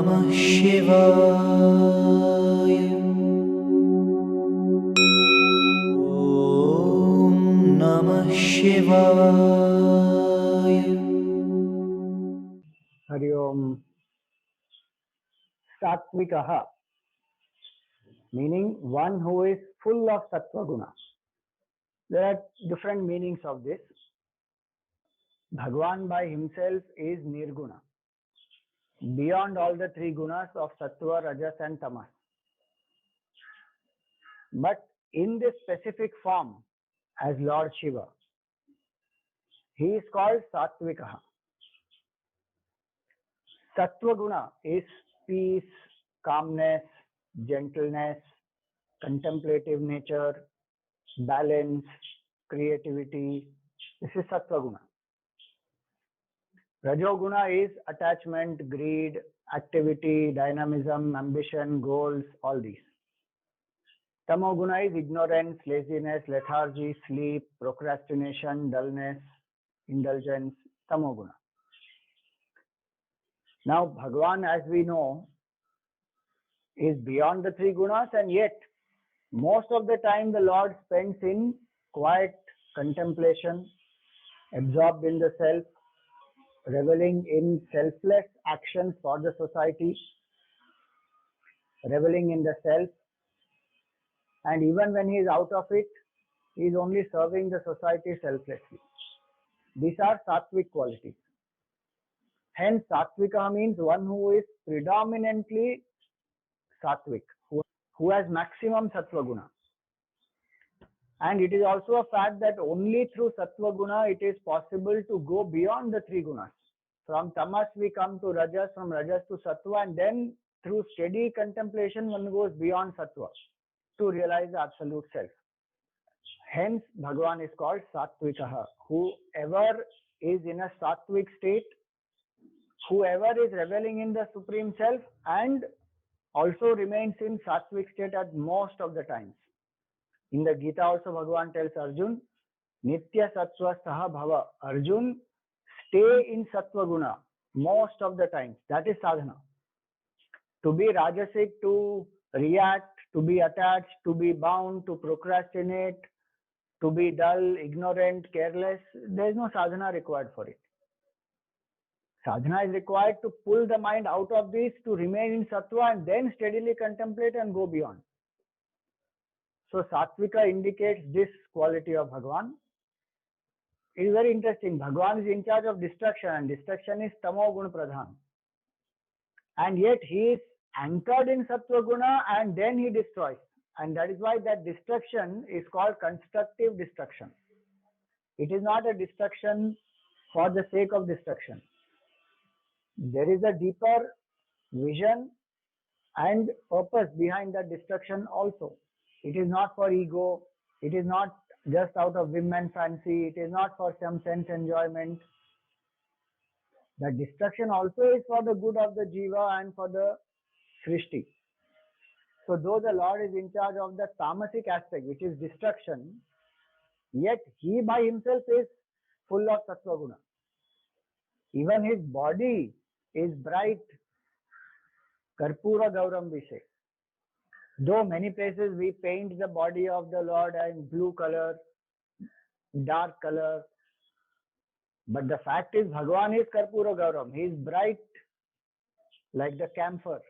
Namah Shivaya. Om Namah Shivaya. Hari Om. Satvikaha, meaning one who is full of sattva guna. There are different meanings of this. Bhagwan by himself is nirguna, beyond all the three gunas of sattva, rajas and tamas. But in this specific form as Lord Shiva, he is called Satvikaha. Sattva guna is peace, calmness, gentleness, contemplative nature, balance, creativity. This is Sattva guna. Rajoguna is attachment, greed, activity, dynamism, ambition, goals, all these. Tamoguna is ignorance, laziness, lethargy, sleep, procrastination, dullness, indulgence, tamoguna. Now, Bhagwan, as we know, is beyond the three gunas, and yet most of the time the Lord spends in quiet contemplation, absorbed in the self, reveling in selfless actions for the society, reveling in the self, and even when he is out of it, he is only serving the society selflessly. These are sattvic qualities. Hence, sattvika means one who is predominantly sattvic, who has maximum sattva guna. And it is also a fact that only through sattva guna it is possible to go beyond the three gunas. From tamas we come to rajas, from rajas to sattva, and then through steady contemplation one goes beyond sattva to realize the absolute self. Hence, Bhagavan is called Satvikaha. Whoever is in a sattvic state, whoever is reveling in the Supreme Self and also remains in sattvic state at most of the times. In the Gita also Bhagavan tells Arjun, Nitya Sattva Saha Bhava. Arjun, stay in Sattva Guna most of the times. That is sadhana. To be rajasic, to react, to be attached, to be bound, to procrastinate, to be dull, ignorant, careless, there is no sadhana required for it. Sadhana is required to pull the mind out of this, to remain in sattva and then steadily contemplate and go beyond. So Sattvika indicates this quality of Bhagavan. It is very interesting. Bhagavan is in charge of destruction, and destruction is Tamo Gun Pradhan. And yet he is anchored in Sattva Guna and then he destroys. And that is why that destruction is called constructive destruction. It is not a destruction for the sake of destruction. There is a deeper vision and purpose behind that destruction also. It is not for ego. It is not just out of whim and fancy. It is not for some sense enjoyment. The destruction also is for the good of the jiva and for the srishti. So though the Lord is in charge of the tamasic aspect, which is destruction, yet he by himself is full of sattva guna. Even his body is bright, karpura gauram we say. Though many places we paint the body of the Lord in blue color, dark color, but the fact is Bhagavan is karpura gauram. He is bright like the camphor.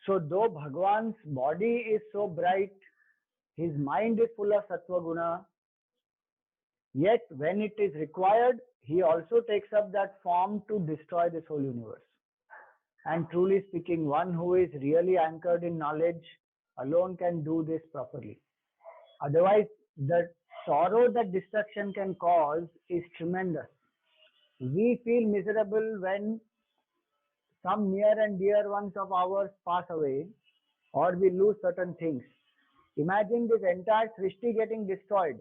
So though Bhagavan's body is so bright, his mind is full of sattva guna, yet when it is required, he also takes up that form to destroy this whole universe. And truly speaking, one who is really anchored in knowledge alone can do this properly. Otherwise, the sorrow that destruction can cause is tremendous. We feel miserable when some near and dear ones of ours pass away or we lose certain things. Imagine this entire Srishti getting destroyed.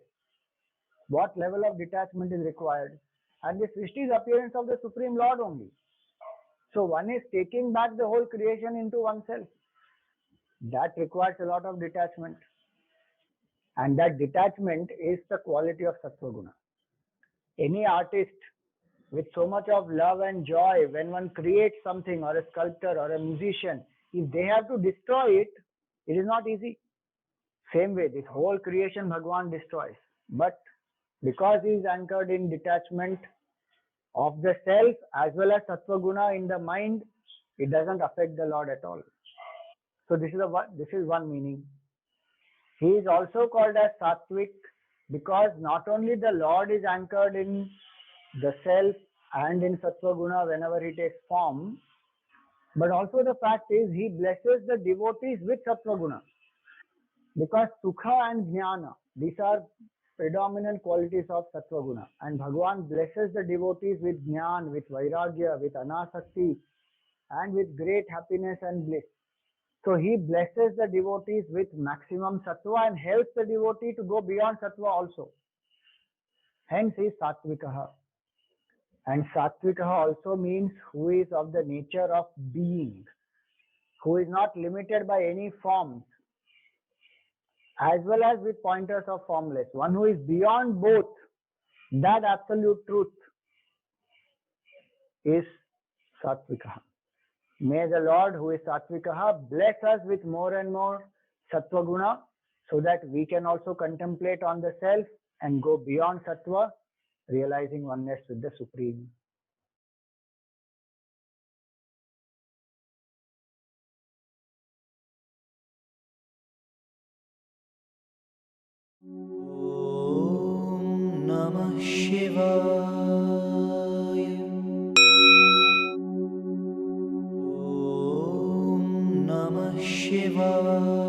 What level of detachment is required? And this Srishti is appearance of the Supreme Lord only. So one is taking back the whole creation into oneself. That requires a lot of detachment. And that detachment is the quality of Sattva Guna. Any artist with so much of love and joy, when one creates something, or a sculptor or a musician, if they have to destroy it, it is not easy. Same way, this whole creation Bhagwan destroys. But because he is anchored in detachment of the self as well as Sattva Guna in the mind, it doesn't affect the Lord at all. So this is one meaning. He is also called as Sattvic because not only the Lord is anchored in the self and in Sattva Guna whenever he takes form, but also the fact is he blesses the devotees with Sattva Guna. Because Sukha and Jnana, these are predominant qualities of Sattva Guna. And Bhagavan blesses the devotees with Jnana, with Vairagya, with Anasakti, and with great happiness and bliss. So he blesses the devotees with maximum Sattva and helps the devotee to go beyond Sattva also. Hence he is Satvikaha. And Satvikaha also means who is of the nature of being, who is not limited by any forms, as well as with pointers of formless. One who is beyond both, that absolute truth is Satvikaha. May the Lord, who is Satvikaha, bless us with more and more Sattva Guna so that we can also contemplate on the self and go beyond Sattva, realizing oneness with the Supreme. Om Namah Shivaya. Om Namah Shivaya.